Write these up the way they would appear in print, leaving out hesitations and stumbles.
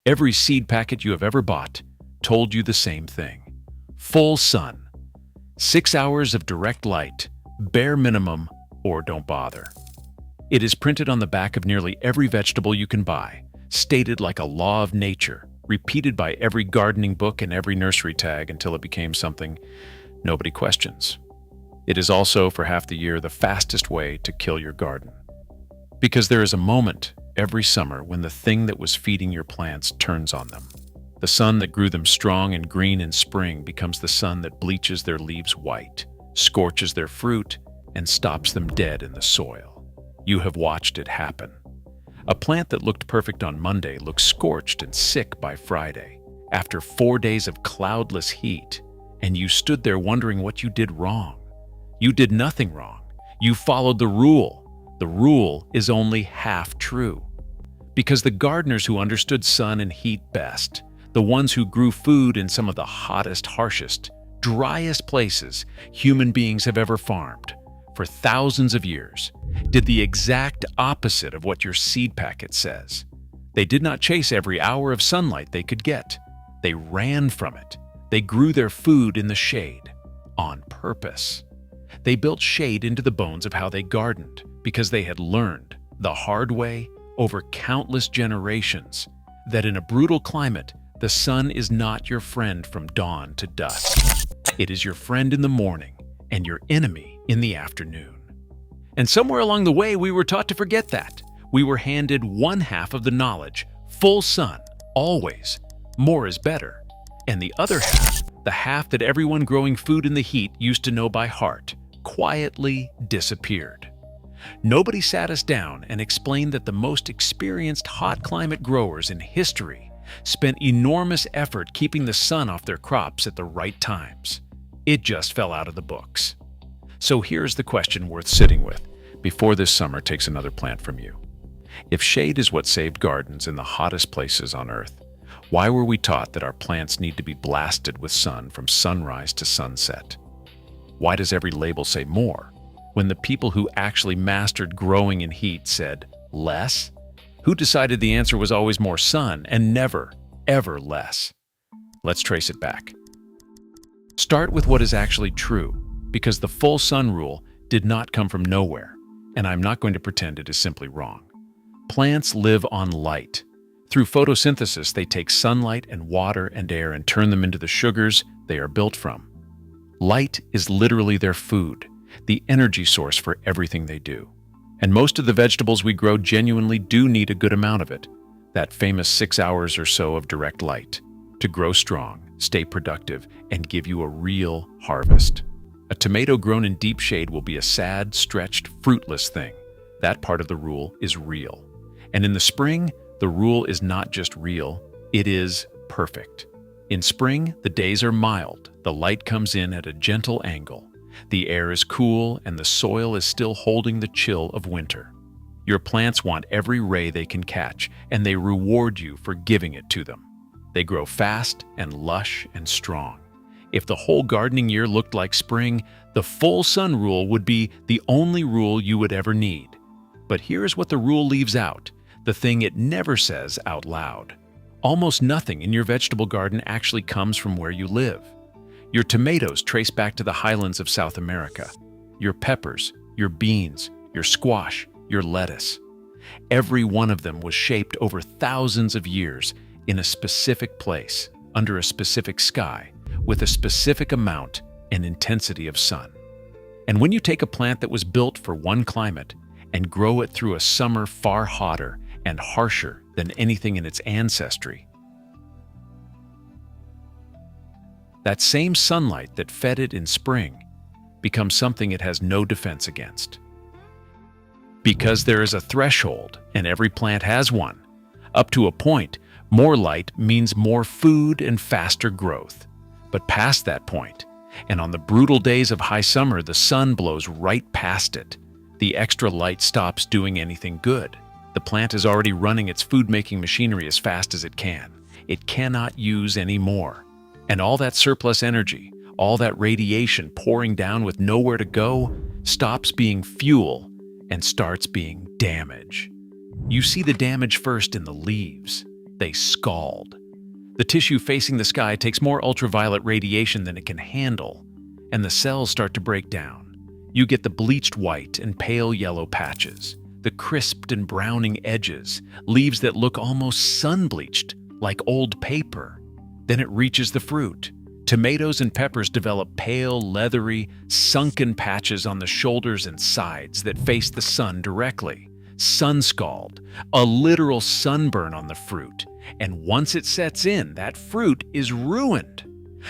Every seed packet you have ever bought told you the same thing. Full sun, 6 hours of direct light, bare minimum, or don't bother. It is printed on the back of nearly every vegetable you can buy, stated like a law of nature, repeated by every gardening book and every nursery tag until it became something nobody questions. It is also, for half the year, the fastest way to kill your garden. Because there is a moment every summer when the thing that was feeding your plants turns on them. The sun that grew them strong and green in spring becomes the sun that bleaches their leaves white, scorches their fruit, and stops them dead in the soil. You have watched it happen. A plant that looked perfect on Monday looks scorched and sick by Friday, after 4 days of cloudless heat, and you stood there wondering what you did wrong. You did nothing wrong. You followed the rule. The rule is only half true. Because the gardeners who understood sun and heat best, the ones who grew food in some of the hottest, harshest, driest places human beings have ever farmed, for thousands of years, did the exact opposite of what your seed packet says. They did not chase every hour of sunlight they could get. They ran from it. They grew their food in the shade, on purpose. They built shade into the bones of how they gardened, because they had learned, the hard way, over countless generations, that in a brutal climate, the sun is not your friend from dawn to dusk. It is your friend in the morning and your enemy in the afternoon. And somewhere along the way, we were taught to forget that. We were handed one half of the knowledge, full sun, always, more is better. And the other half, the half that everyone growing food in the heat used to know by heart, quietly disappeared. Nobody sat us down and explained that the most experienced hot climate growers in history spent enormous effort keeping the sun off their crops at the right times. It just fell out of the books. So here's the question worth sitting with before this summer takes another plant from you. If shade is what saved gardens in the hottest places on Earth, why were we taught that our plants need to be blasted with sun from sunrise to sunset? Why does every label say more, when the people who actually mastered growing in heat said less? Who decided the answer was always more sun and never, ever less? Let's trace it back. Start with what is actually true, because the full sun rule did not come from nowhere, and I'm not going to pretend it is simply wrong. Plants live on light. Through photosynthesis, they take sunlight and water and air and turn them into the sugars they are built from. Light is literally their food, the energy source for everything they do. And most of the vegetables we grow genuinely do need a good amount of it, that famous 6 hours or so of direct light, to grow strong, stay productive, and give you a real harvest. A tomato grown in deep shade will be a sad, stretched, fruitless thing. That part of the rule is real. And in the spring, the rule is not just real, it is perfect. In spring, the days are mild, the light comes in at a gentle angle, the air is cool, and the soil is still holding the chill of winter. Your plants want every ray they can catch, and they reward you for giving it to them. They grow fast and lush and strong. If the whole gardening year looked like spring, the full sun rule would be the only rule you would ever need. But here's what the rule leaves out, the thing it never says out loud. Almost nothing in your vegetable garden actually comes from where you live. Your tomatoes trace back to the highlands of South America. Your peppers, your beans, your squash, your lettuce. Every one of them was shaped over thousands of years in a specific place, under a specific sky, with a specific amount and intensity of sun. And when you take a plant that was built for one climate and grow it through a summer far hotter and harsher than anything in its ancestry, that same sunlight that fed it in spring becomes something it has no defense against. Because there is a threshold, and every plant has one. Up to a point, more light means more food and faster growth. But past that point, and on the brutal days of high summer, the sun blows right past it. The extra light stops doing anything good. The plant is already running its food-making machinery as fast as it can. It cannot use any more. And all that surplus energy, all that radiation pouring down with nowhere to go, stops being fuel and starts being damage. You see the damage first in the leaves. they scald. The tissue facing the sky takes more ultraviolet radiation than it can handle, and the cells start to break down. You get the bleached white and pale yellow patches, the crisped and browning edges, leaves that look almost sun-bleached, like old paper. Then it reaches the fruit. Tomatoes and peppers develop pale, leathery, sunken patches on the shoulders and sides that face the sun directly. Sun scald, a literal sunburn on the fruit. And once it sets in, that fruit is ruined.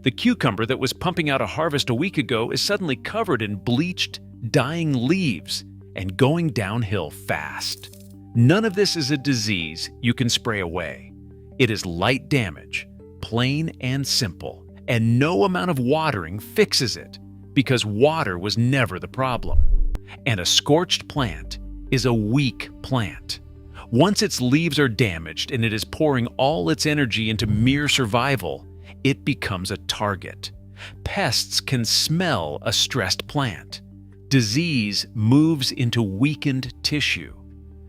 The cucumber that was pumping out a harvest a week ago is suddenly covered in bleached, dying leaves and going downhill fast. None of this is a disease you can spray away. It is light damage, plain and simple, and no amount of watering fixes it, because water was never the problem. And a scorched plant is a weak plant. Once its leaves are damaged and it is pouring all its energy into mere survival, it becomes a target. Pests can smell a stressed plant. Disease moves into weakened tissue.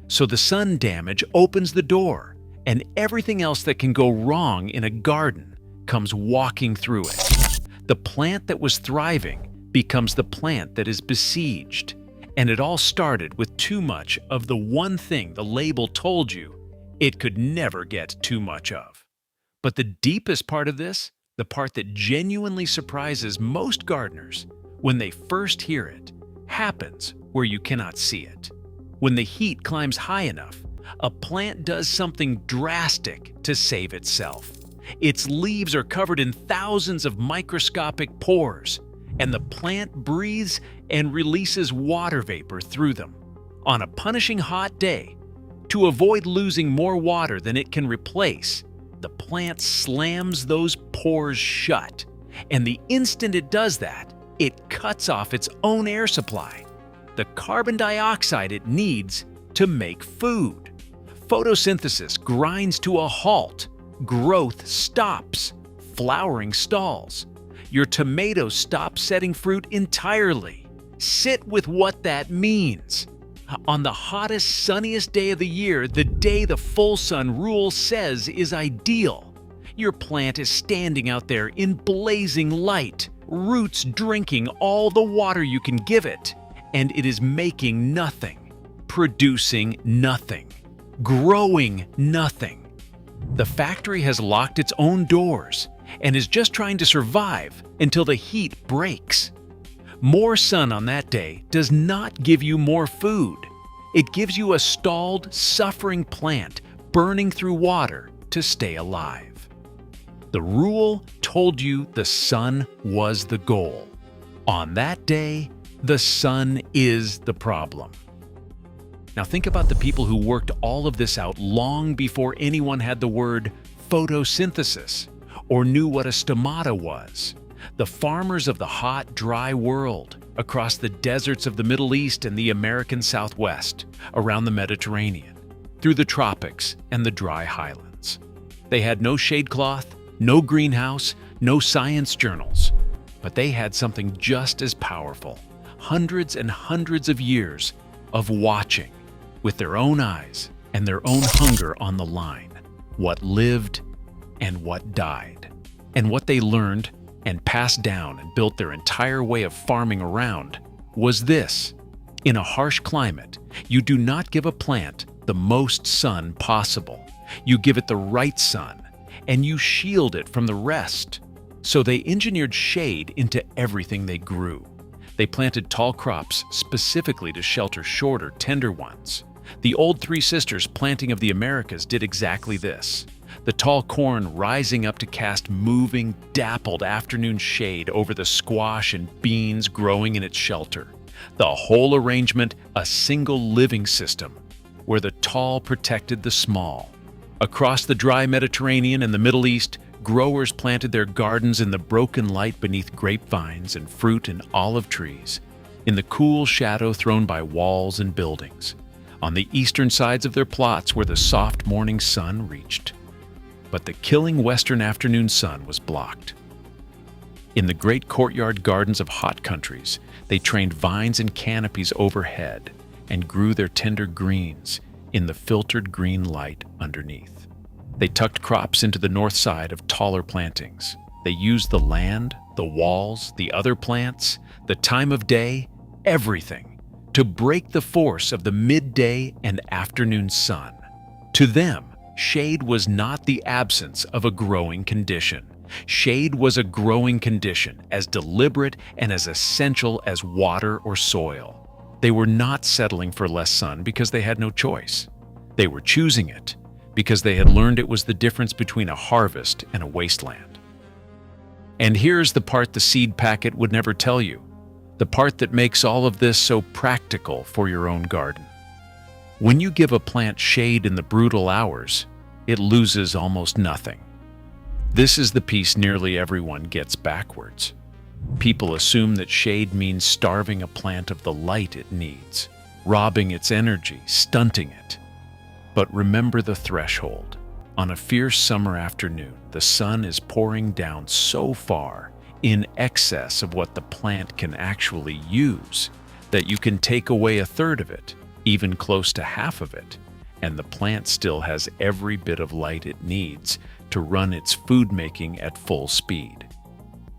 So the sun damage opens the door, and everything else that can go wrong in a garden comes walking through it. The plant that was thriving becomes the plant that is besieged. And it all started with too much of the one thing the label told you it could never get too much of. But the deepest part of this, the part that genuinely surprises most gardeners when they first hear it, happens where you cannot see it. When the heat climbs high enough, a plant does something drastic to save itself. Its leaves are covered in thousands of microscopic pores, and the plant breathes and releases water vapor through them. On a punishing hot day, to avoid losing more water than it can replace, the plant slams those pores shut, and the instant it does that, it cuts off its own air supply, the carbon dioxide it needs to make food. Photosynthesis grinds to a halt, growth stops, flowering stalls. Your tomatoes stop setting fruit entirely. Sit with what that means. On the hottest, sunniest day of the year, the day the full sun rule says is ideal, your plant is standing out there in blazing light, roots drinking all the water you can give it, and it is making nothing, producing nothing, growing nothing. The factory has locked its own doors and is just trying to survive until the heat breaks. More sun on that day does not give you more food. It gives you a stalled, suffering plant burning through water to stay alive. The rule told you the sun was the goal. On that day, the sun is the problem. Now think about the people who worked all of this out long before anyone had the word photosynthesis or knew what a stomata was. The farmers of the hot, dry world, across the deserts of the Middle East and the American Southwest, around the Mediterranean, through the tropics and the dry highlands. They had no shade cloth, no greenhouse, no science journals, but they had something just as powerful, hundreds and hundreds of years of watching with their own eyes and their own hunger on the line, what lived and what died, and what they learned and passed down and built their entire way of farming around was this: in a harsh climate, you do not give a plant the most sun possible. You give it the right sun, and you shield it from the rest. So they engineered shade into everything they grew. They planted tall crops specifically to shelter shorter, tender ones. The old Three Sisters planting of the Americas did exactly this. The tall corn rising up to cast moving, dappled afternoon shade over the squash and beans growing in its shelter. The whole arrangement a single living system, where the tall protected the small. Across the dry Mediterranean and the Middle East, growers planted their gardens in the broken light beneath grapevines and fruit and olive trees, in the cool shadow thrown by walls and buildings, on the eastern sides of their plots where the soft morning sun reached. But the killing western afternoon sun was blocked. In the great courtyard gardens of hot countries, they trained vines and canopies overhead and grew their tender greens in the filtered green light underneath. They tucked crops into the north side of taller plantings. They used the land, the walls, the other plants, the time of day, everything, to break the force of the midday and afternoon sun. To them, shade was not the absence of a growing condition. Shade was a growing condition, as deliberate and as essential as water or soil. They were not settling for less sun because they had no choice. They were choosing it because they had learned it was the difference between a harvest and a wasteland. And here's the part the seed packet would never tell you, the part that makes all of this so practical for your own garden. When you give a plant shade in the brutal hours, it loses almost nothing. This is the piece nearly everyone gets backwards. People assume that shade means starving a plant of the light it needs, robbing its energy, stunting it. But remember the threshold. On a fierce summer afternoon, the sun is pouring down so far, in excess of what the plant can actually use, that you can take away a third of it, even close to half of it, and the plant still has every bit of light it needs to run its food making at full speed.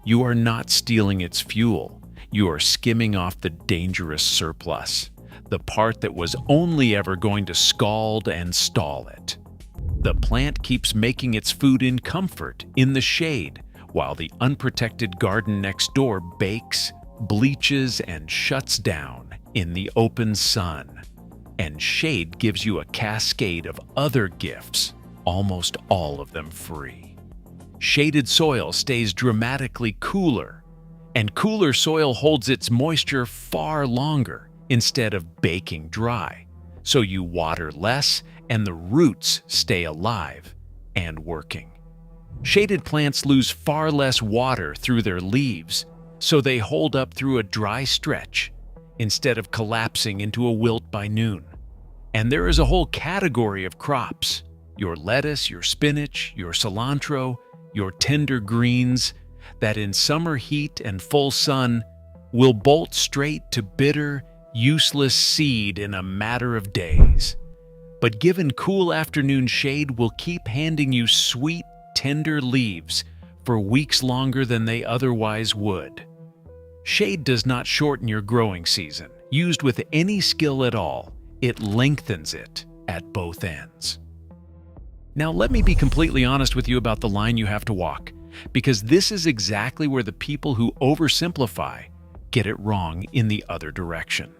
You are not stealing its fuel, you are skimming off the dangerous surplus, the part that was only ever going to scald and stall it. The plant keeps making its food in comfort, in the shade, while the unprotected garden next door bakes, bleaches, and shuts down in the open sun. And shade gives you a cascade of other gifts, almost all of them free. Shaded soil stays dramatically cooler, and cooler soil holds its moisture far longer instead of baking dry, so you water less and the roots stay alive and working. Shaded plants lose far less water through their leaves, so they hold up through a dry stretch instead of collapsing into a wilt by noon. And there is a whole category of crops, your lettuce, your spinach, your cilantro, your tender greens, that in summer heat and full sun will bolt straight to bitter, useless seed in a matter of days. But given cool afternoon shade will keep handing you sweet, tender leaves for weeks longer than they otherwise would. Shade does not shorten your growing season. Used with any skill at all, it lengthens it at both ends. Now let me be completely honest with you about the line you have to walk, because this is exactly where the people who oversimplify get it wrong in the other direction.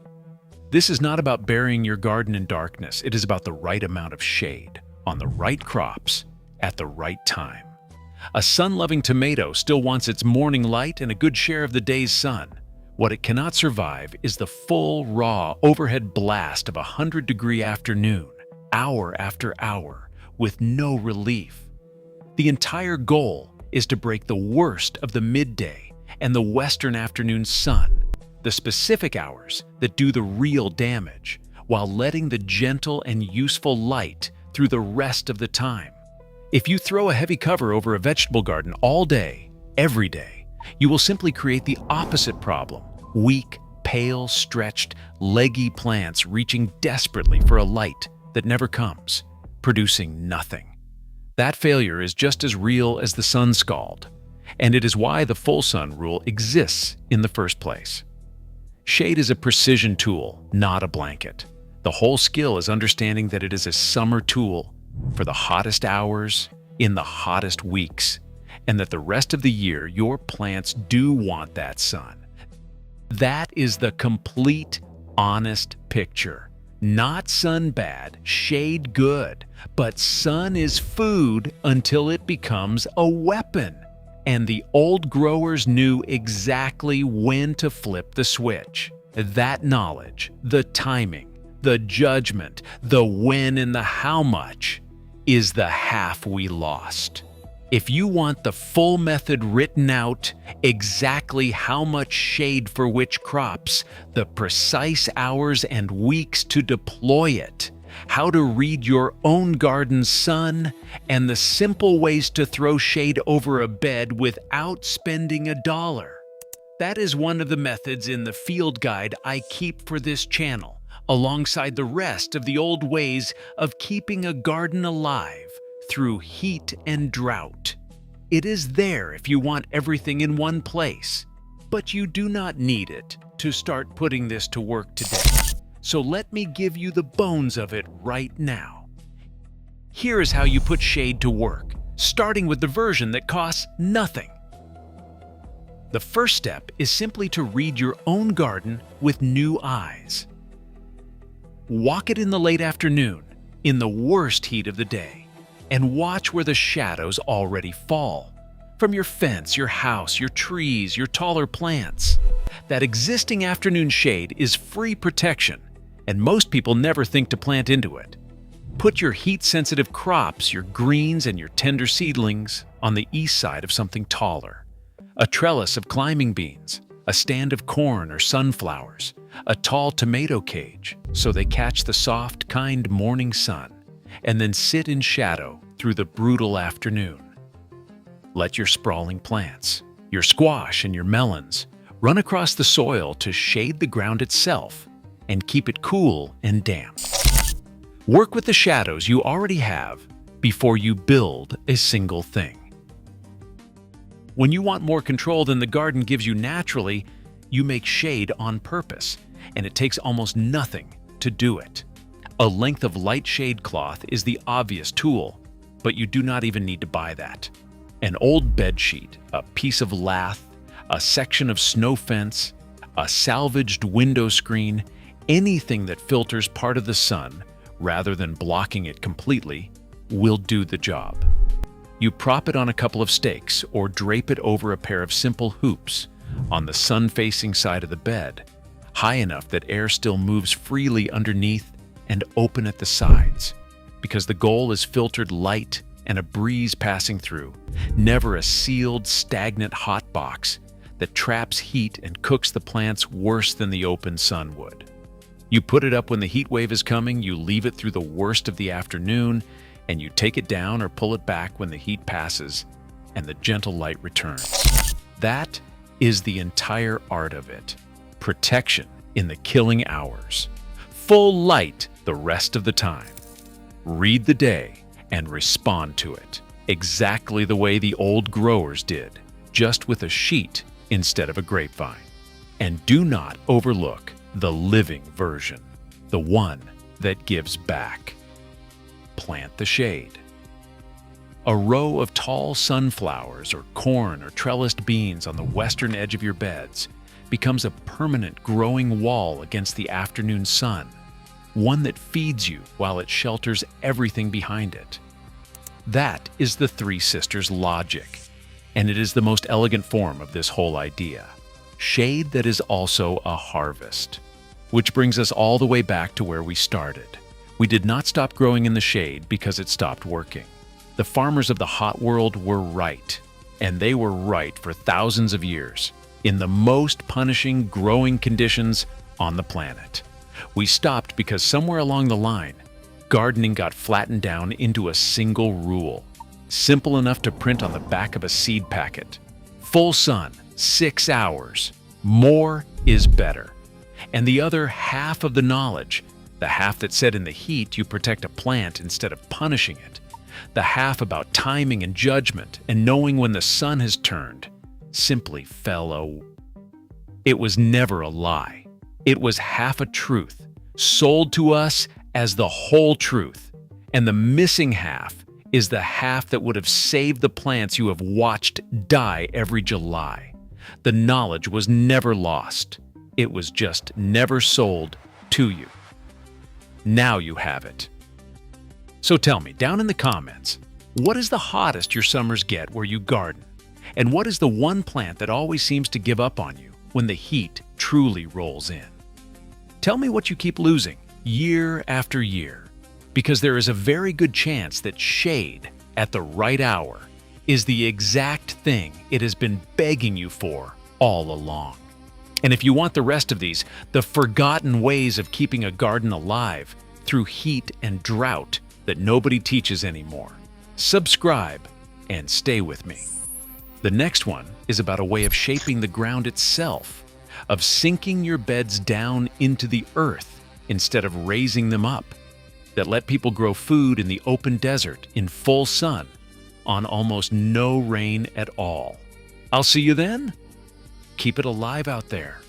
This is not about burying your garden in darkness. It is about the right amount of shade, on the right crops, at the right time. A sun-loving tomato still wants its morning light and a good share of the day's sun. What it cannot survive is the full, raw, overhead blast of a 100-degree afternoon, hour after hour, with no relief. The entire goal is to break the worst of the midday and the western afternoon sun, the specific hours that do the real damage, while letting the gentle and useful light through the rest of the time. If you throw a heavy cover over a vegetable garden all day, every day, you will simply create the opposite problem: weak, pale, stretched, leggy plants reaching desperately for a light that never comes, producing nothing. That failure is just as real as the sun scald, and it is why the full sun rule exists in the first place. Shade is a precision tool, not a blanket. The whole skill is understanding that it is a summer tool for the hottest hours in the hottest weeks, and that the rest of the year your plants do want that sun. That is the complete, honest picture. Not sun bad, shade good, but sun is food until it becomes a weapon. And the old growers knew exactly when to flip the switch. That knowledge, the timing, the judgment, the when and the how much, is the half we lost. If you want the full method written out, exactly how much shade for which crops, the precise hours and weeks to deploy it, how to read your own garden's sun, and the simple ways to throw shade over a bed without spending $1. That is one of the methods in the field guide I keep for this channel, alongside the rest of the old ways of keeping a garden alive, through heat and drought. It is there if you want everything in one place, but you do not need it to start putting this to work today. So let me give you the bones of it right now. Here is how you put shade to work, starting with the version that costs nothing. The first step is simply to read your own garden with new eyes. Walk it in the late afternoon, in the worst heat of the day, and watch where the shadows already fall. From your fence, your house, your trees, your taller plants. That existing afternoon shade is free protection, and most people never think to plant into it. Put your heat-sensitive crops, your greens and your tender seedlings, on the east side of something taller. A trellis of climbing beans, a stand of corn or sunflowers, a tall tomato cage, so they catch the soft, kind morning sun, and then sit in shadow through the brutal afternoon. Let your sprawling plants, your squash and your melons, run across the soil to shade the ground itself and keep it cool and damp. Work with the shadows you already have before you build a single thing. When you want more control than the garden gives you naturally, you make shade on purpose, and it takes almost nothing to do it. A length of light shade cloth is the obvious tool, but you do not even need to buy that. An old bed sheet, a piece of lath, a section of snow fence, a salvaged window screen, anything that filters part of the sun rather than blocking it completely will do the job. You prop it on a couple of stakes or drape it over a pair of simple hoops on the sun-facing side of the bed, high enough that air still moves freely underneath and open at the sides, because the goal is filtered light and a breeze passing through, never a sealed, stagnant hot box that traps heat and cooks the plants worse than the open sun would. You put it up when the heat wave is coming, you leave it through the worst of the afternoon, and you take it down or pull it back when the heat passes and the gentle light returns. That is the entire art of it. Protection in the killing hours. Full light the rest of the time. Read the day and respond to it, exactly the way the old growers did, just with a sheet instead of a grapevine. And do not overlook the living version, the one that gives back. Plant the shade. A row of tall sunflowers or corn or trellised beans on the western edge of your beds becomes a permanent growing wall against the afternoon sun, one that feeds you while it shelters everything behind it. That is the Three Sisters logic, and it is the most elegant form of this whole idea. Shade that is also a harvest. Which brings us all the way back to where we started. We did not stop growing in the shade because it stopped working. The farmers of the hot world were right, and they were right for thousands of years, in the most punishing growing conditions on the planet. We stopped because somewhere along the line, gardening got flattened down into a single rule, simple enough to print on the back of a seed packet. Full sun, 6 hours. More is better. And the other half of the knowledge, the half that said in the heat you protect a plant instead of punishing it, the half about timing and judgment and knowing when the sun has turned, simply fell away. It was never a lie. It was half a truth, sold to us as the whole truth. And the missing half is the half that would have saved the plants you have watched die every July. The knowledge was never lost. It was just never sold to you. Now you have it. So tell me, down in the comments, what is the hottest your summers get where you garden? And what is the one plant that always seems to give up on you when the heat truly rolls in? Tell me what you keep losing year after year, because there is a very good chance that shade at the right hour is the exact thing it has been begging you for all along. And if you want the rest of these, the forgotten ways of keeping a garden alive through heat and drought that nobody teaches anymore, subscribe and stay with me. The next one is about a way of shaping the ground itself, of sinking your beds down into the earth instead of raising them up. that let people grow food in the open desert in full sun on almost no rain at all. I'll see you then. Keep it alive out there.